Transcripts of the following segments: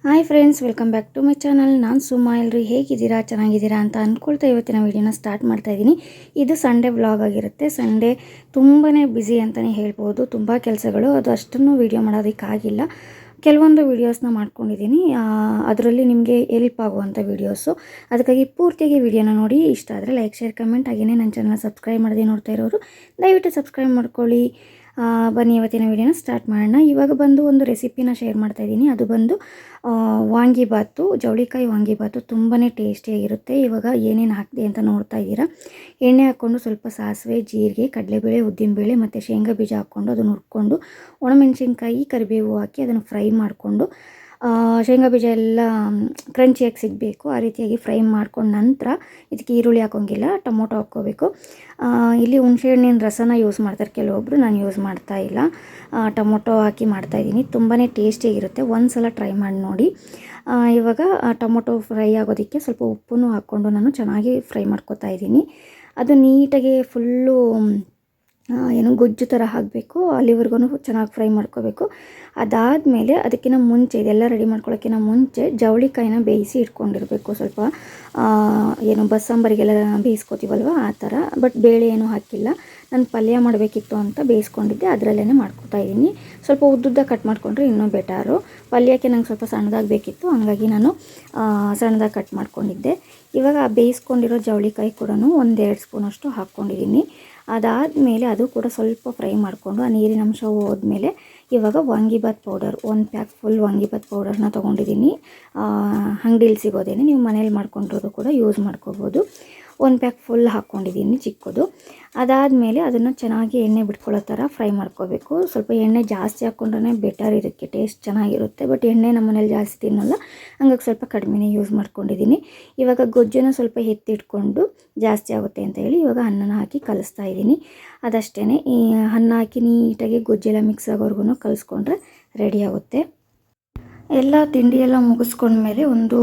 Hi friends, welcome back to my channel. ನಾನು ಸುಮಾ. ಎಲ್ಲರೂ ಹೇಗಿದ್ದೀರಾ, ಚೆನ್ನಾಗಿದ್ದೀರಾ ಅಂತ ಅಂದ್ಕೊಳ್ತಾ ಇವತ್ತಿನ ವೀಡಿಯೋನ ಸ್ಟಾರ್ಟ್ ಮಾಡ್ತಾಯಿದ್ದೀನಿ. ಇದು ಸಂಡೇ ವ್ಲಾಗ್ ಆಗಿರುತ್ತೆ. ಸಂಡೇ ತುಂಬಾ ಬ್ಯುಸಿ ಅಂತಲೇ ಹೇಳ್ಬೋದು. ತುಂಬ ಕೆಲಸಗಳು, ಅದು ಅಷ್ಟನ್ನು ವೀಡಿಯೋ ಮಾಡೋದಕ್ಕಾಗಿಲ್ಲ. ಕೆಲವೊಂದು ವೀಡಿಯೋಸ್ನ ಮಾಡ್ಕೊಂಡಿದ್ದೀನಿ, ಅದರಲ್ಲಿ ನಿಮಗೆ ಹೆಲ್ಪ್ ಆಗುವಂಥ ವೀಡಿಯೋಸು. ಅದಕ್ಕಾಗಿ ಪೂರ್ತಿಯಾಗಿ ವೀಡಿಯೋನ ನೋಡಿ. ಇಷ್ಟ ಆದರೆ ಲೈಕ್, ಶೇರ್, ಕಮೆಂಟ್, ಹಾಗೆಯೇ ನನ್ನ ಚಾನಲ್ ಸಬ್ಸ್ಕ್ರೈಬ್ ಮಾಡದೆ ನೋಡ್ತಾ ಇರೋರು ದಯವಿಟ್ಟು ಸಬ್ಸ್ಕ್ರೈಬ್ ಮಾಡ್ಕೊಳ್ಳಿ. ಬನ್ನಿ ಇವತ್ತಿನ ವೀಡಿಯೋನ ಸ್ಟಾರ್ಟ್ ಮಾಡೋಣ. ಇವಾಗ ಬಂದು ಒಂದು ರೆಸಿಪಿನ ಶೇರ್ ಮಾಡ್ತಾಯಿದ್ದೀನಿ. ಅದು ಬಂದು ವಾಂಗಿಬಾತು, ಜವಳಿಕಾಯಿ ವಾಂಗಿಬಾತು ತುಂಬಾ ಟೇಸ್ಟಿಯಾಗಿರುತ್ತೆ. ಇವಾಗ ಏನೇನು ಹಾಕಿದೆ ಅಂತ ನೋಡ್ತಾ ಇದ್ದೀರಾ. ಎಣ್ಣೆ ಹಾಕ್ಕೊಂಡು ಸ್ವಲ್ಪ ಸಾಸಿವೆ, ಜೀರಿಗೆ, ಕಡಲೆಬೇಳೆ, ಉದ್ದಿನಬೇಳೆ ಮತ್ತು ಶೇಂಗಾ ಬೀಜ ಹಾಕ್ಕೊಂಡು ಅದನ್ನು ಹುರ್ಕೊಂಡು ಒಣಮೆಣಸಿನ್ಕಾಯಿ, ಕರಿಬೇವು ಹಾಕಿ ಅದನ್ನು ಫ್ರೈ ಮಾಡಿಕೊಂಡು ಶೇಂಗಾ ಬೀಜ ಎಲ್ಲ ಕ್ರಂಚಿಯಾಗಿ ಸಿಗಬೇಕು. ಆ ರೀತಿಯಾಗಿ ಫ್ರೈ ಮಾಡ್ಕೊಂಡು ನಂತರ ಇದಕ್ಕೆ ಈರುಳ್ಳಿ ಹಾಕೋಂಗಿಲ್ಲ, ಟೊಮೊಟೊ ಹಾಕ್ಕೋಬೇಕು. ಇಲ್ಲಿ ಹುಣಸೆಹಣ್ಣಿನ ರಸನ ಯೂಸ್ ಮಾಡ್ತಾರೆ ಕೆಲವೊಬ್ಬರು, ನಾನು ಯೂಸ್ ಮಾಡ್ತಾ ಇಲ್ಲ. ಟೊಮೊಟೊ ಹಾಕಿ ಮಾಡ್ತಾಯಿದ್ದೀನಿ. ತುಂಬಾ ಟೇಸ್ಟಿಯಾಗಿರುತ್ತೆ. ಒಂದು ಸಲ ಟ್ರೈ ಮಾಡಿ ನೋಡಿ. ಇವಾಗ ಟೊಮೊಟೊ ಫ್ರೈ ಆಗೋದಕ್ಕೆ ಸ್ವಲ್ಪ ಉಪ್ಪನ್ನು ಹಾಕ್ಕೊಂಡು ನಾನು ಚೆನ್ನಾಗಿ ಫ್ರೈ ಮಾಡ್ಕೊತಾ ಇದ್ದೀನಿ. ಅದು ನೀಟಾಗಿ ಫುಲ್ಲು ಏನು ಗೊಜ್ಜು ಥರ ಆಗಬೇಕು, ಅಲ್ಲಿವರೆಗೂ ಚೆನ್ನಾಗಿ ಫ್ರೈ ಮಾಡ್ಕೋಬೇಕು. ಅದಾದಮೇಲೆ ಅದಕ್ಕಿಂತ ಮುಂಚೆ, ಇದೆಲ್ಲ ರೆಡಿ ಮಾಡ್ಕೊಳ್ಳೋಕ್ಕಿಂತ ಮುಂಚೆ ಜವಳಿಕಾಯಿನ ಬೇಯಿಸಿ ಇಟ್ಕೊಂಡಿರಬೇಕು. ಸ್ವಲ್ಪ ಏನು ಬಸ್ಸಾಂಬರಿಗೆಲ್ಲ ಬೇಯಿಸ್ಕೊತೀವಲ್ವ ಆ ಥರ. ಬಟ್ ಬೇಳೆ ಏನೂ ಹಾಕಿಲ್ಲ, ನಾನು ಪಲ್ಯ ಮಾಡಬೇಕಿತ್ತು ಅಂತ ಬೇಯಿಸ್ಕೊಂಡಿದ್ದೆ, ಅದರಲ್ಲೇ ಮಾಡ್ಕೊತಾ ಇದ್ದೀನಿ. ಸ್ವಲ್ಪ ಉದ್ದುದ್ದ ಕಟ್ ಮಾಡಿಕೊಂಡ್ರೆ ಇನ್ನೂ ಬೆಟರು. ಪಲ್ಯಕ್ಕೆ ನಂಗೆ ಸ್ವಲ್ಪ ಸಣ್ಣದಾಗಿ ಬೇಕಿತ್ತು, ಹಾಗಾಗಿ ನಾನು ಸಣ್ಣದಾಗಿ ಕಟ್ ಮಾಡ್ಕೊಂಡಿದ್ದೆ. ಇವಾಗ ಬೇಯಿಸ್ಕೊಂಡಿರೋ ಜವಳಿಕಾಯಿ ಕೂಡ 1-2 ಸ್ಪೂನಷ್ಟು ಹಾಕ್ಕೊಂಡಿದ್ದೀನಿ. ಅದಾದಮೇಲೆ ಅದು ಕೂಡ ಸ್ವಲ್ಪ ಫ್ರೈ ಮಾಡಿಕೊಂಡು ಆ ನೀರಿನ ಅಂಶ ಹೋದ್ಮೇಲೆ ಇವಾಗ vangibath powder 1 pack full vangibath ಪೌಡರ್ನ ತೊಗೊಂಡಿದ್ದೀನಿ. ಅಂಗಡಿಲಿ ಸಿಗೋದೇನೆ, ನೀವು ಮನೇಲಿ ಮಾಡ್ಕೊಂಡಿರೋದು ಕೂಡ ಯೂಸ್ ಮಾಡ್ಕೋಬೋದು. 1 ಪ್ಯಾಕ್ ಫುಲ್ ಹಾಕ್ಕೊಂಡಿದ್ದೀನಿ ಚಿಕ್ಕದು. ಅದಾದಮೇಲೆ ಅದನ್ನು ಚೆನ್ನಾಗಿ ಎಣ್ಣೆ ಬಿಟ್ಕೊಳ್ಳೋ ಥರ ಫ್ರೈ ಮಾಡ್ಕೋಬೇಕು. ಸ್ವಲ್ಪ ಎಣ್ಣೆ ಜಾಸ್ತಿ ಹಾಕ್ಕೊಂಡ್ರೆ ಬೆಟರ್, ಇದಕ್ಕೆ ಟೇಸ್ಟ್ ಚೆನ್ನಾಗಿರುತ್ತೆ. ಬಟ್ ಎಣ್ಣೆ ನಮ್ಮ ಮನೇಲಿ ಜಾಸ್ತಿ ತಿನ್ನಲ್ಲ, ಹಂಗಾಗಿ ಸ್ವಲ್ಪ ಕಡಿಮೆನೇ ಯೂಸ್ ಮಾಡ್ಕೊಂಡಿದ್ದೀನಿ. ಇವಾಗ ಗೊಜ್ಜನ್ನು ಸ್ವಲ್ಪ ಎತ್ತಿಟ್ಕೊಂಡು ಜಾಸ್ತಿ ಆಗುತ್ತೆ ಅಂತ ಹೇಳಿ ಇವಾಗ ಅನ್ನನ ಹಾಕಿ ಕಲಿಸ್ತಾ ಇದ್ದೀನಿ. ಅದಷ್ಟೇ, ಈ ಅನ್ನ ಹಾಕಿ ನೀಟಾಗಿ ಗೊಜ್ಜೆಲ್ಲ ಮಿಕ್ಸ್ ಆಗೋವರೆಗೂ ಕಲಿಸ್ಕೊಂಡ್ರೆ ರೆಡಿ ಆಗುತ್ತೆ. ಎಲ್ಲ ತಿಂಡಿಯೆಲ್ಲ ಮುಗಿಸ್ಕೊಂಡ್ಮೇಲೆ ಒಂದು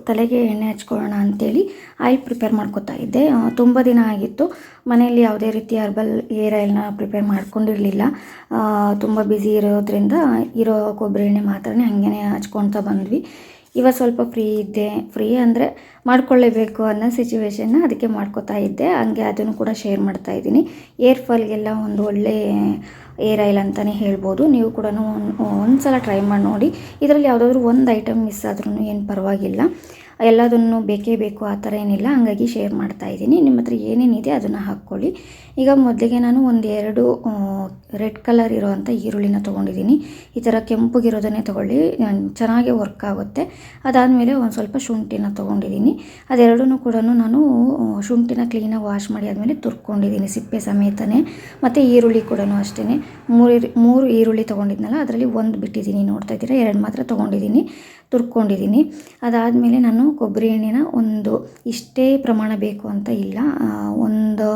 ತಲೆಗೆ ಎಣ್ಣೆ ಹಚ್ಕೊಳ್ಳೋಣ ಅಂಥೇಳಿ ಆಯಿಲ್ ಪ್ರಿಪೇರ್ ಮಾಡ್ಕೊತಾ ಇದ್ದೆ. ತುಂಬ ದಿನ ಆಗಿತ್ತು ಮನೆಯಲ್ಲಿ ಯಾವುದೇ ರೀತಿ ಹರ್ಬಲ್ ಏರ್ ಆಯಿಲ್ನ ಪ್ರಿಪೇರ್ ಮಾಡ್ಕೊಂಡಿರಲಿಲ್ಲ. ತುಂಬ ಬ್ಯುಸಿ ಇರೋದ್ರಿಂದ ಇರೋ ಕೊಬ್ಬರಿ ಎಣ್ಣೆ ಮಾತ್ರ ಹಾಗೇ ಹಚ್ಕೊಳ್ತಾ ಬಂದ್ವಿ. ಇವಾಗ ಸ್ವಲ್ಪ ಫ್ರೀ ಇದ್ದೆ, ಫ್ರೀ ಅಂದರೆ ಮಾಡ್ಕೊಳ್ಳೇಬೇಕು ಅನ್ನೋ ಸಿಚುವೇಶನ್ನ, ಅದಕ್ಕೆ ಮಾಡ್ಕೊತಾ ಇದ್ದೆ. ಹಂಗೆ ಅದನ್ನು ಕೂಡ ಶೇರ್ ಮಾಡ್ತಾ ಇದ್ದೀನಿ. ಏರ್ ಫಾಲ್ಗೆಲ್ಲ ಒಂದು ಒಳ್ಳೆ ಏರ್ ಆಯಿಲ್ ಅಂತಲೇ ಹೇಳ್ಬೋದು. ನೀವು ಕೂಡ ಒಂದು ಸಲ ಟ್ರೈ ಮಾಡಿ ನೋಡಿ. ಇದರಲ್ಲಿ ಯಾವುದಾದ್ರೂ ಒಂದು ಐಟಮ್ ಮಿಸ್ ಆದ್ರೂ ಏನು ಪರವಾಗಿಲ್ಲ, ಎಲ್ಲದನ್ನು ಬೇಕೇ ಬೇಕು ಆ ಥರ ಏನಿಲ್ಲ. ಹಂಗಾಗಿ ಶೇರ್ ಮಾಡ್ತಾ ಇದ್ದೀನಿ. ನಿಮ್ಮ ಹತ್ರ ಏನೇನಿದೆ ಅದನ್ನು ಹಾಕ್ಕೊಳ್ಳಿ. ಈಗ ಮೊದಲಿಗೆ ನಾನು 1-2 ರೆಡ್ ಕಲರ್ ಇರೋವಂಥ ಈರುಳ್ಳಿನ ತೊಗೊಂಡಿದ್ದೀನಿ. ಈ ಥರ ಕೆಂಪಗಿರೋದನ್ನೇ ತೊಗೊಳ್ಳಿ, ಚೆನ್ನಾಗಿ ವರ್ಕ್ ಆಗುತ್ತೆ. ಅದಾದಮೇಲೆ ಒಂದು ಸ್ವಲ್ಪ ಶುಂಠಿನ ತೊಗೊಂಡಿದ್ದೀನಿ. ಅದೆರಡೂ ಕೂಡ ನಾನು ಶುಂಠಿನ ಕ್ಲೀನಾಗಿ ವಾಶ್ ಮಾಡಿ ಆದಮೇಲೆ ತುರ್ಕೊಂಡಿದ್ದೀನಿ ಸಿಪ್ಪೆ ಸಮೇತನೇ. ಮತ್ತು ಈರುಳ್ಳಿ ಕೂಡ ಅಷ್ಟೇ, 3 ಈರುಳ್ಳಿ ತೊಗೊಂಡಿದ್ನಲ್ಲ, ಅದರಲ್ಲಿ 1 ಬಿಟ್ಟಿದ್ದೀನಿ, ನೋಡ್ತಾ ಇದ್ದೀರಾ. 2 ಮಾತ್ರ ತೊಗೊಂಡಿದ್ದೀನಿ, ತುರ್ಕೊಂಡಿದ್ದೀನಿ. ಅದಾದಮೇಲೆ ನಾನು ಕೊಬ್ಬರಿ ಎಣ್ಣೆನ ಒಂದು ಇಷ್ಟೇ ಪ್ರಮಾಣ ಬೇಕು ಅಂತ ಇಲ್ಲ, ಒಂದು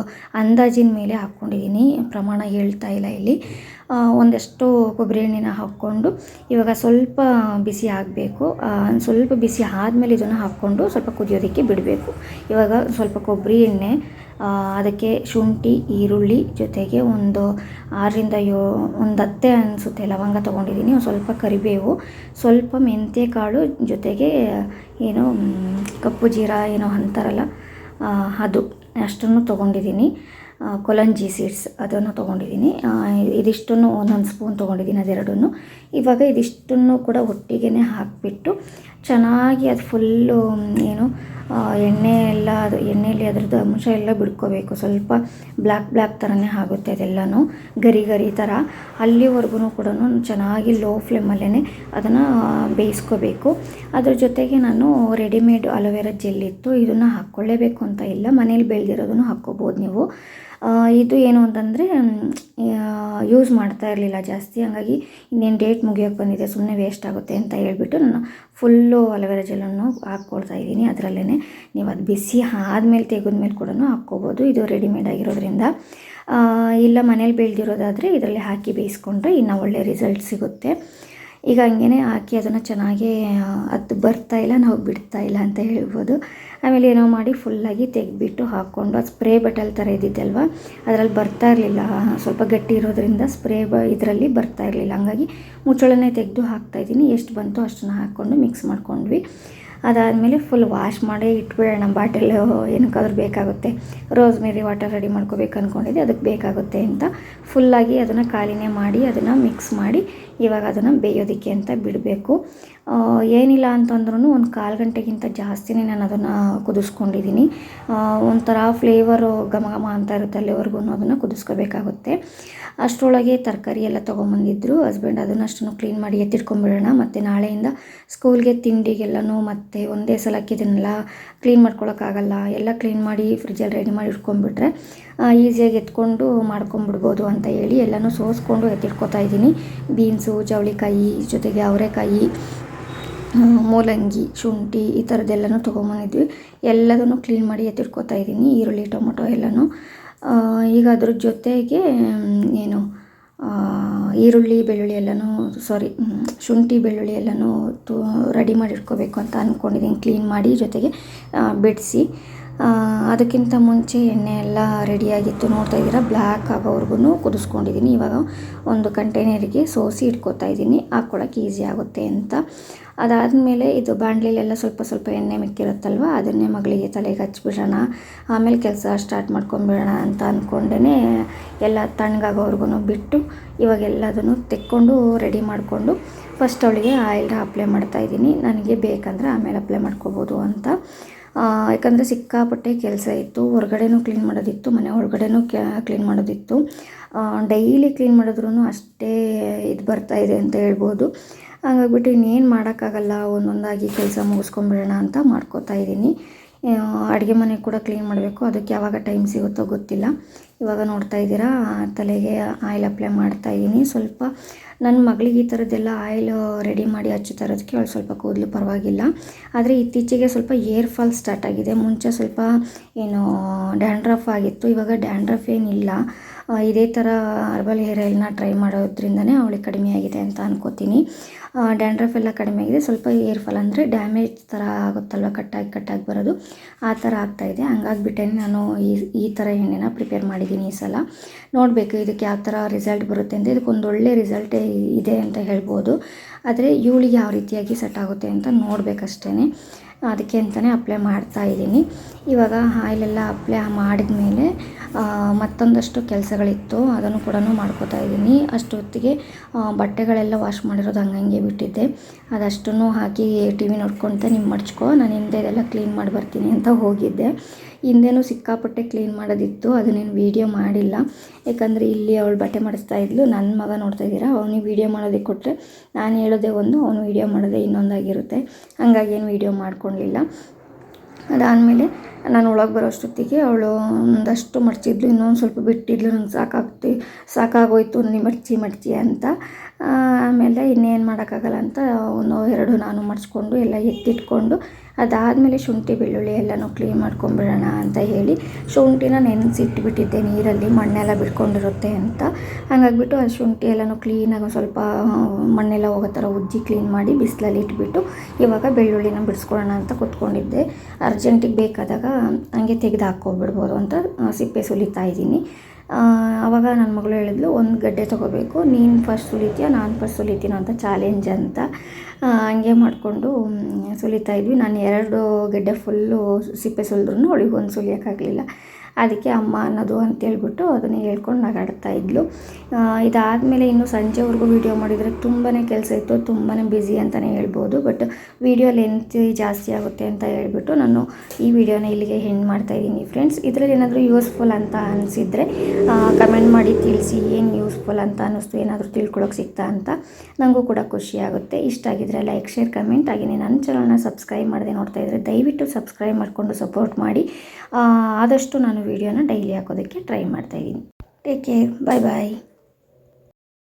ಅಂದಾಜಿನ ಮೇಲೆ ಹಾಕ್ಕೊಂಡಿದ್ದೀನಿ, ಪ್ರಮಾಣ ಹೇಳ್ತಾ ಇಲ್ಲ ಇಲ್ಲಿ. ಒಂದಷ್ಟು ಕೊಬ್ಬರಿ ಎಣ್ಣೆನ ಹಾಕ್ಕೊಂಡು ಇವಾಗ ಸ್ವಲ್ಪ ಬಿಸಿ ಆಗಬೇಕು. ಸ್ವಲ್ಪ ಬಿಸಿ ಆದಮೇಲೆ ಇದನ್ನು ಹಾಕ್ಕೊಂಡು ಸ್ವಲ್ಪ ಕುದಿಯೋದಕ್ಕೆ ಬಿಡಬೇಕು. ಇವಾಗ ಸ್ವಲ್ಪ ಕೊಬ್ಬರಿ ಎಣ್ಣೆ, ಅದಕ್ಕೆ ಶುಂಠಿ, ಈರುಳ್ಳಿ ಜೊತೆಗೆ ಒಂದು 6-7 ಒಂದು 10 ಅನಿಸುತ್ತೆ ಲವಂಗ ತೊಗೊಂಡಿದ್ದೀನಿ, ಒಂದು ಸ್ವಲ್ಪ ಕರಿಬೇವು, ಸ್ವಲ್ಪ ಮೆಂತ್ಯ ಕಾಳು, ಜೊತೆಗೆ ಏನೋ ಕಪ್ಪು ಜೀರಾ ಏನೋ ಅಂತಾರಲ್ಲ ಅದು, ಅಷ್ಟನ್ನು ತೊಗೊಂಡಿದ್ದೀನಿ. ಕೊಲಂಜಿ ಸೀಡ್ಸ್ ಅದನ್ನು ತೊಗೊಂಡಿದ್ದೀನಿ. ಇದಿಷ್ಟನ್ನು 1 ಸ್ಪೂನ್ ತೊಗೊಂಡಿದ್ದೀನಿ, ಅದೆರಡನ್ನು. ಇವಾಗ ಇದಿಷ್ಟನ್ನು ಕೂಡ ಒಟ್ಟಿಗೆ ಹಾಕಿಬಿಟ್ಟು ಚೆನ್ನಾಗಿ ಅದು ಫುಲ್ಲು ಏನು ಎಣ್ಣೆಯಲ್ಲಿ ಅದರದ್ದು ಅಂಶ ಎಲ್ಲ ಬಿಡ್ಕೋಬೇಕು. ಸ್ವಲ್ಪ ಬ್ಲ್ಯಾಕ್ ಥರನೇ ಆಗುತ್ತೆ ಅದೆಲ್ಲನೂ, ಗರಿ ಥರ. ಅಲ್ಲಿವರೆಗೂ ಕೂಡ ಚೆನ್ನಾಗಿ ಲೋ ಫ್ಲೇಮಲ್ಲೇ ಅದನ್ನು ಬೇಯಿಸ್ಕೋಬೇಕು. ಅದ್ರ ಜೊತೆಗೆ ನಾನು ರೆಡಿಮೇಡ್ ಅಲೋವೆರಾ ಜೆಲ್ ಇತ್ತು, ಇದನ್ನು ಹಾಕ್ಕೊಳ್ಳೇಬೇಕು ಅಂತ ಇಲ್ಲ, ಮನೇಲಿ ಬೆಳೆದಿರೋದನ್ನು ಹಾಕ್ಕೋಬೋದು ನೀವು. ಇದು ಏನು ಅಂತಂದರೆ ಯೂಸ್ ಮಾಡ್ತಾ ಇರಲಿಲ್ಲ ಜಾಸ್ತಿ, ಹಾಗಾಗಿ ಇನ್ನೇನು ಡೇಟ್ ಮುಗಿಯೋಕ್ಕೆ ಬಂದಿದೆ, ಸುಮ್ಮನೆ ವೇಸ್ಟ್ ಆಗುತ್ತೆ ಅಂತ ಹೇಳ್ಬಿಟ್ಟು ನಾನು ಫುಲ್ಲು ಅಲೋವೆರಾ ಜೆಲ್ಲನ್ನು ಹಾಕ್ಕೊಳ್ತಾ ಇದ್ದೀನಿ. ಅದರಲ್ಲೇ ನೀವು ಅದು ಬಿಸಿ ಆದಮೇಲೆ ತೆಗೆದ್ಮೇಲೆ ಕೂಡ ಹಾಕ್ಕೋಬೋದು, ಇದು ರೆಡಿಮೇಡ್ ಆಗಿರೋದ್ರಿಂದ. ಇಲ್ಲ ಮನೇಲಿ ಬೆಳೆದಿರೋದಾದರೆ ಇದರಲ್ಲಿ ಹಾಕಿ ಬೇಯಿಸ್ಕೊಂಡ್ರೆ ಇನ್ನೂ ಒಳ್ಳೆ ರಿಸಲ್ಟ್ ಸಿಗುತ್ತೆ. ಈಗ ಹಂಗೇ ಹಾಕಿ ಅದನ್ನು ಚೆನ್ನಾಗಿ ಅದು ಬರ್ತಾಯಿಲ್ಲ, ನಾವು ಬಿಡ್ತಾಯಿಲ್ಲ ಅಂತ ಹೇಳ್ಬೋದು. ಆಮೇಲೆ ಏನೋ ಮಾಡಿ ಫುಲ್ಲಾಗಿ ತೆಗೆದ್ಬಿಟ್ಟು ಹಾಕ್ಕೊಂಡು, ಅದು ಸ್ಪ್ರೇ ಬಟಲ್ ಥರ ಇದ್ದಿದ್ದಲ್ವ, ಅದರಲ್ಲಿ ಬರ್ತಾ ಇರಲಿಲ್ಲ, ಸ್ವಲ್ಪ ಗಟ್ಟಿ ಇರೋದ್ರಿಂದ ಸ್ಪ್ರೇ ಇದರಲ್ಲಿ ಬರ್ತಾ ಇರಲಿಲ್ಲ. ಹಂಗಾಗಿ ಮುಚ್ಚಳನೇ ತೆಗೆದು ಹಾಕ್ತಾಯಿದ್ದೀನಿ. ಎಷ್ಟು ಬಂತು ಅಷ್ಟನ್ನು ಹಾಕ್ಕೊಂಡು ಮಿಕ್ಸ್ ಮಾಡ್ಕೊಂಡ್ವಿ. ಅದಾದಮೇಲೆ ಫುಲ್ ವಾಶ್ ಮಾಡಿ ಇಟ್ಬಿಡೋಣ. ಬಾಟಲು ಏನಕ್ಕಾದ್ರೂ ಬೇಕಾಗುತ್ತೆ. ರೋಸ್ಮೇರಿ ವಾಟರ್ ರೆಡಿ ಮಾಡ್ಕೋಬೇಕು ಅಂದ್ಕೊಂಡಿದ್ದೆ, ಅದಕ್ಕೆ ಬೇಕಾಗುತ್ತೆ ಅಂತ ಫುಲ್ಲಾಗಿ ಅದನ್ನು ಖಾಲಿನೇ ಮಾಡಿ ಅದನ್ನು ಮಿಕ್ಸ್ ಮಾಡಿ ಇವಾಗ ಅದನ್ನು ಬೇಯೋದಕ್ಕೆ ಅಂತ ಬಿಡಬೇಕು. ಏನಿಲ್ಲ ಅಂತಂದ್ರೂ ಒಂದು 1/4 ಗಂಟೆಗಿಂತ ಜಾಸ್ತಿನೇ ನಾನು ಅದನ್ನು ಕುದಿಸ್ಕೊಂಡಿದ್ದೀನಿ. ಒಂಥರ ಫ್ಲೇವರು ಘಮ ಘಮ ಅಂತ ಇರುತ್ತೆ, ಅಲ್ಲಿವರೆಗೂ ಅದನ್ನು ಕುದಿಸ್ಕೋಬೇಕಾಗುತ್ತೆ. ಅಷ್ಟರೊಳಗೆ ತರಕಾರಿ ಎಲ್ಲ ತೊಗೊಂಬಂದಿದ್ರು ಹಸ್ಬೆಂಡ್. ಅದನ್ನು ಅಷ್ಟನ್ನು ಕ್ಲೀನ್ ಮಾಡಿ ಎತ್ತಿಟ್ಕೊಂಡ್ಬಿಡೋಣ. ಮತ್ತು ನಾಳೆಯಿಂದ ಸ್ಕೂಲ್ಗೆ ತಿಂಡಿಗೆಲ್ಲನೂ ಮತ್ತು ಒಂದೇ ಸಲಕ್ಕೆ ಇದನ್ನೆಲ್ಲ ಕ್ಲೀನ್ ಮಾಡ್ಕೊಳಕ್ಕಾಗಲ್ಲ. ಎಲ್ಲ ಕ್ಲೀನ್ ಮಾಡಿ ಫ್ರಿಜ್ಜಲ್ಲಿ ರೆಡಿ ಮಾಡಿ ಇಟ್ಕೊಂಡ್ಬಿಟ್ರೆ ಈಸಿಯಾಗಿ ಎತ್ಕೊಂಡು ಮಾಡ್ಕೊಂಬಿಡ್ಬೋದು ಅಂತ ಹೇಳಿ ಎಲ್ಲನೂ ಸೋಸ್ಕೊಂಡು ಎತ್ತಿಟ್ಕೊತಾ ಇದ್ದೀನಿ. ಬೀನ್ಸು, ಜವಳಿಕಾಯಿ, ಜೊತೆಗೆ ಅವರೆಕಾಯಿ, ಮೂಲಂಗಿ, ಶುಂಠಿ ಈ ಥರದ್ದೆಲ್ಲನೂ ತೊಗೊಂಬಂದಿದ್ವಿ. ಎಲ್ಲದನ್ನು ಕ್ಲೀನ್ ಮಾಡಿ ಎತ್ತಿಟ್ಕೊತಾ ಇದ್ದೀನಿ. ಈರುಳ್ಳಿ, ಟೊಮೊಟೊ ಎಲ್ಲನೂ. ಈಗ ಅದ್ರ ಜೊತೆಗೆ ಏನು ಈರುಳ್ಳಿ, ಬೆಳ್ಳುಳ್ಳಿ ಎಲ್ಲನೂ ಶುಂಠಿ, ಬೆಳ್ಳುಳ್ಳಿ ಎಲ್ಲನೂ ರೆಡಿ ಮಾಡಿ ಇಟ್ಕೋಬೇಕು ಅಂತ ಅಂದ್ಕೊಂಡಿದ್ದೀನಿ, ಕ್ಲೀನ್ ಮಾಡಿ ಜೊತೆಗೆ ಬಿಡಿಸಿ. ಅದಕ್ಕಿಂತ ಮುಂಚೆ ಎಣ್ಣೆ ಎಲ್ಲ ರೆಡಿಯಾಗಿತ್ತು, ನೋಡ್ತಾ ಇದ್ದೀರಾ. ಬ್ಲ್ಯಾಕ್ ಆಗೋವರೆಗೂ ಕುದಿಸ್ಕೊಂಡಿದ್ದೀನಿ. ಇವಾಗ ಒಂದು ಕಂಟೈನರಿಗೆ ಸೋಸಿ ಇಟ್ಕೋತಾ ಇದ್ದೀನಿ, ಹಾಕ್ಕೊಳಕ್ಕೆ ಈಸಿ ಆಗುತ್ತೆ ಅಂತ. ಅದಾದಮೇಲೆ ಇದು ಬಾಣಲೆಲೆಲ್ಲ ಸ್ವಲ್ಪ ಎಣ್ಣೆ ಮಿಕ್ಕಿರುತ್ತಲ್ವ, ಅದನ್ನೇ ಮಗಳಿಗೆ ತಲೆಗೆ ಹಚ್ಬಿಡೋಣ, ಆಮೇಲೆ ಕೆಲಸ ಸ್ಟಾರ್ಟ್ ಮಾಡ್ಕೊಂಬಿಡೋಣ ಅಂತ ಅಂದ್ಕೊಂಡೇ ಎಲ್ಲ ತಣ್ಣಗಾಗೋವರೆಗೂ ಬಿಟ್ಟು ಇವಾಗ ಎಲ್ಲದನ್ನು ತೆಕ್ಕೊಂಡು ರೆಡಿ ಮಾಡಿಕೊಂಡು ಫಸ್ಟ್ ಅವಳಿಗೆ ಆಯಿಲ್ ಅಪ್ಲೈ ಮಾಡ್ತಾಯಿದ್ದೀನಿ. ನನಗೆ ಬೇಕಂದರೆ ಆಮೇಲೆ ಅಪ್ಲೈ ಮಾಡ್ಕೋಬೋದು ಅಂತ. ಯಾಕಂದರೆ ಸಿಕ್ಕಾಪಟ್ಟೆ ಕೆಲಸ ಇತ್ತು. ಹೊರಗಡೆನೂ ಕ್ಲೀನ್ ಮಾಡೋದಿತ್ತು, ಮನೆ ಒಳಗಡೆನೂ ಕ್ಲೀನ್ ಮಾಡೋದಿತ್ತು. ಡೈಲಿ ಕ್ಲೀನ್ ಮಾಡಿದ್ರೂ ಅಷ್ಟೇ ಇದು ಬರ್ತಾಯಿದೆ ಅಂತ ಹೇಳ್ಬೋದು. ಹಾಗಾಗ್ಬಿಟ್ಟು ಇನ್ನೇನು ಮಾಡೋಕ್ಕಾಗಲ್ಲ, ಒಂದೊಂದಾಗಿ ಕೆಲಸ ಮುಗಿಸ್ಕೊಂಬಿಡೋಣ ಅಂತ ಮಾಡ್ಕೋತಾ ಇದ್ದೀನಿ. ಅಡುಗೆ ಮನೆ ಕೂಡ ಕ್ಲೀನ್ ಮಾಡಬೇಕು, ಅದಕ್ಕೆ ಯಾವಾಗ ಟೈಮ್ ಸಿಗುತ್ತೋ ಗೊತ್ತಿಲ್ಲ. ಇವಾಗ ನೋಡ್ತಾ ಇದ್ದೀರಾ, ತಲೆಗೆ ಆಯಿಲ್ ಅಪ್ಲೈ ಮಾಡ್ತಾಯಿದ್ದೀನಿ. ಸ್ವಲ್ಪ ನನ್ನ ಮಗಳಿಗೆ ಈ ಥರದ್ದೆಲ್ಲ ಆಯಿಲ್ ರೆಡಿ ಮಾಡಿ ಹಚ್ಚುತ್ತಾ ಇರೋದಕ್ಕೆ ಅವಳು ಸ್ವಲ್ಪ ಕೂದಲು ಪರವಾಗಿಲ್ಲ. ಆದರೆ ಇತ್ತೀಚೆಗೆ ಸ್ವಲ್ಪ ಏರ್ ಫಾಲ್ ಸ್ಟಾರ್ಟ್ ಆಗಿದೆ. ಮುಂಚೆ ಸ್ವಲ್ಪ ಡ್ಯಾಂಡ್ರಫ್ ಆಗಿತ್ತು, ಇವಾಗ ಡ್ಯಾಂಡ್ರಫ್ ಏನಿಲ್ಲ. ಇದೇ ಥರ ಹರ್ಬಲ್ ಹೇರ್ ಆಯಿಲ್ನ ಟ್ರೈ ಮಾಡೋದ್ರಿಂದನೇ ಅವಳಿಗೆ ಕಡಿಮೆ ಆಗಿದೆ ಅಂತ ಅನ್ಕೋತೀನಿ. ಡ್ಯಾಂಡ್ರಫ್ ಎಲ್ಲ ಕಡಿಮೆ ಆಗಿದೆ. ಸ್ವಲ್ಪ ಏರ್ ಫಾಲ್ ಅಂದರೆ ಡ್ಯಾಮೇಜ್ ಥರ ಆಗುತ್ತಲ್ವ, ಕಟ್ಟಾಗಿ ಬರೋದು, ಆ ಥರ ಆಗ್ತಾಯಿದೆ. ಹಂಗಾಗ್ಬಿಟ್ಟೆ ನಾನು ಈ ಥರ ಎಣ್ಣೆನ ಪ್ರಿಪೇರ್ ಮಾಡಿದ್ದೀನಿ ಈ ಸಲ. ನೋಡಬೇಕು ಇದಕ್ಕೆ ಯಾವ ಥರ ರಿಸಲ್ಟ್ ಬರುತ್ತೆ ಅಂತ. ಇದಕ್ಕೊಂದು ಒಳ್ಳೆ ರಿಸಲ್ಟೇ ಇದೆ ಅಂತ ಹೇಳ್ಬೋದು. ಆದರೆ ಇವಳಿಗೆ ಯಾವ ರೀತಿಯಾಗಿ ಸೆಟ್ ಆಗುತ್ತೆ ಅಂತ ನೋಡಬೇಕಷ್ಟೇ. ಅದಕ್ಕೆ ಅಂತಲೇ ಅಪ್ಲೈ ಮಾಡ್ತಾಯಿದ್ದೀನಿ. ಇವಾಗ ಆಯಿಲೆಲ್ಲ ಅಪ್ಲೈ ಮಾಡಿದ ಮೇಲೆ ಮತ್ತೊಂದಷ್ಟು ಕೆಲಸಗಳಿತ್ತು, ಅದನ್ನು ಕೂಡ ಮಾಡ್ಕೋತಾ ಇದ್ದೀನಿ. ಅಷ್ಟೊತ್ತಿಗೆ ಬಟ್ಟೆಗಳೆಲ್ಲ ವಾಶ್ ಮಾಡಿರೋದು ಹಂಗಂಗೆ ಬಿಟ್ಟಿದ್ದೆ. ಅದಷ್ಟನ್ನು ಹಾಕಿ ಟಿ ವಿ ನೋಡ್ಕೊತ ನಿಮ್ಮ ಮಡ್ಚ್ಕೊ, ನಾನು ಹಿಂದೆ ಇದೆಲ್ಲ ಕ್ಲೀನ್ ಮಾಡಿ ಬರ್ತೀನಿ ಅಂತ ಹೋಗಿದ್ದೆ. ಹಿಂದೆನೂ ಸಿಕ್ಕಾಪಟ್ಟೆ ಕ್ಲೀನ್ ಮಾಡೋದಿತ್ತು, ಅದನ್ನೇನು ವೀಡಿಯೋ ಮಾಡಿಲ್ಲ. ಯಾಕಂದರೆ ಇಲ್ಲಿ ಅವಳು ಬಟ್ಟೆ ಮಾಡಿಸ್ತಾ ಇದ್ಲು. ನನ್ನ ಮಗ ನೋಡ್ತಾ ಇದ್ದೀರಾ, ಅವನಿಗೆ ವೀಡಿಯೋ ಮಾಡೋದಕ್ಕೆ ಕೊಟ್ಟರೆ ನಾನು ಹೇಳೋದೇ ಒಂದು, ಅವನು ವೀಡಿಯೋ ಮಾಡೋದೇ ಇನ್ನೊಂದಾಗಿರುತ್ತೆ. ಹಂಗಾಗಿ ಏನು ವೀಡಿಯೋ ಮಾಡ್ಕೊಳ್ಳಿಲ್ಲ. ಅದಾದಮೇಲೆ ನಾನು ಒಳಗೆ ಬರೋ ಅಷ್ಟೊತ್ತಿಗೆ ಅವಳು ಒಂದಷ್ಟು ಮಡ್ಚಿದ್ಲು, ಇನ್ನೊಂದು ಸ್ವಲ್ಪ ಬಿಟ್ಟಿದ್ಲು. ನಂಗೆ ಸಾಕಾಗೋಯ್ತು ನನಗೆ ಮಡ್ಚಿ ಅಂತ. ಆಮೇಲೆ ಇನ್ನೇನು ಮಾಡೋಕ್ಕಾಗಲ್ಲ ಅಂತ 1-2 ನಾನು ಮಡ್ಚ್ಕೊಂಡು ಎಲ್ಲ ಎತ್ತಿಟ್ಕೊಂಡು, ಅದಾದಮೇಲೆ ಶುಂಠಿ, ಬೆಳ್ಳುಳ್ಳಿ ಎಲ್ಲನೂ ಕ್ಲೀನ್ ಮಾಡ್ಕೊಂಬಿಡೋಣ ಅಂತ ಹೇಳಿ ಶುಂಠಿನ ನೆನೆಸಿಟ್ಬಿಟ್ಟಿದ್ದೆ ನೀರಲ್ಲಿ, ಮಣ್ಣೆಲ್ಲ ಬಿಟ್ಕೊಂಡಿರುತ್ತೆ ಅಂತ. ಹಾಗಾಗ್ಬಿಟ್ಟು ಆ ಶುಂಠಿ ಎಲ್ಲನೂ ಕ್ಲೀನಾಗಿ ಸ್ವಲ್ಪ ಮಣ್ಣೆಲ್ಲ ಹೋಗೋ ಥರ ಉಜ್ಜಿ ಕ್ಲೀನ್ ಮಾಡಿ ಬಿಸಿಲಲ್ಲಿ ಇಟ್ಬಿಟ್ಟು ಇವಾಗ ಬೆಳ್ಳುಳ್ಳಿನ ಬಿಡಿಸ್ಕೊಳ್ಳೋಣ ಅಂತ ಕೂತ್ಕೊಂಡಿದ್ದೆ. ಅರ್ಜೆಂಟಿಗೆ ಬೇಕಾದಾಗ ಹಂಗೆ ತೆಗೆದು ಹಾಕ್ಕೊಬಿಡ್ಬೋದು ಅಂತ ಸಿಪ್ಪೆ ಸುಲಿತಾ ಇದ್ದೀನಿ. ಆವಾಗ ನನ್ನ ಮಗಳು ಹೇಳಿದ್ಲು, ಒಂದು ಗಡ್ಡೆ ತೊಗೋಬೇಕು, ನೀನು ಫಸ್ಟ್ ಸುಲಿತೀಯ ನಾನು ಫಸ್ಟ್ ಸುಲಿತೀನೋ ಅಂತ ಚಾಲೆಂಜ್ ಅಂತ. ಹಂಗೆ ಮಾಡಿಕೊಂಡು ಸುಲಿತಾ ಇದ್ವಿ. ನಾನು 2 ಗಡ್ಡೆ ಫುಲ್ಲು ಸಿಪ್ಪೆ ಸುಲಿದ್ರೂ ಅವಳಿಗೆ ಒಂದು ಸುಲಿಯೋಕ್ಕಾಗಲಿಲ್ಲ. ಅದಕ್ಕೆ ಅಮ್ಮ ಅನ್ನೋದು ಅಂತೇಳ್ಬಿಟ್ಟು ಅದನ್ನು ಹೇಳ್ಕೊಂಡು ನಗಾಡ್ತಾ ಇದ್ಲು. ಇದಾದಮೇಲೆ ಇನ್ನು ಸಂಜೆವರೆಗೂ ವೀಡಿಯೋ ಮಾಡಿದರೆ ತುಂಬಾ ಕೆಲಸ ಇತ್ತು, ತುಂಬಾ ಬ್ಯುಸಿ ಅಂತಲೇ ಹೇಳ್ಬೋದು. ಬಟ್ ವೀಡಿಯೋ ಲೆಂತ್ ಜಾಸ್ತಿ ಆಗುತ್ತೆ ಅಂತ ಹೇಳ್ಬಿಟ್ಟು ನಾನು ಈ ವಿಡಿಯೋನ ಇಲ್ಲಿಗೆ ಎಂಡ್ ಮಾಡ್ತಾಯಿದ್ದೀನಿ ಫ್ರೆಂಡ್ಸ್. ಇದರಲ್ಲಿ ಏನಾದರೂ ಯೂಸ್ಫುಲ್ ಅಂತ ಅನಿಸಿದರೆ ಕಮೆಂಟ್ ಮಾಡಿ ತಿಳಿಸಿ, ಏನು ಯೂಸ್ಫುಲ್ ಅಂತ ಅನ್ನಿಸ್ತು, ಏನಾದರೂ ತಿಳ್ಕೊಳ್ಳೋಕೆ ಸಿಗ್ತಾ ಅಂತ. ನನಗೂ ಕೂಡ ಖುಷಿ ಆಗುತ್ತೆ. ಇಷ್ಟ ಆಗಿದ್ರೆ ಲೈಕ್, ಶೇರ್, ಕಮೆಂಟ್. ಹಾಗೆಯೇ ನನ್ನ ಚಾನಲ್ನ ಸಬ್ಸ್ಕ್ರೈಬ್ ಮಾಡದೆ ನೋಡ್ತಾ ಇದ್ದರೆ ದಯವಿಟ್ಟು ಸಬ್ಸ್ಕ್ರೈಬ್ ಮಾಡಿಕೊಂಡು ಸಪೋರ್ಟ್ ಮಾಡಿ. ಆದಷ್ಟು ನಾನು ವೀಡಿಯೋನ ಡೈಲಿ ಹಾಕೋದಕ್ಕೆ ಟ್ರೈ ಮಾಡ್ತಾಯಿದ್ದೀನಿ. ಟೇಕ್ ಕೇರ್, ಬಾಯ್ ಬಾಯ್.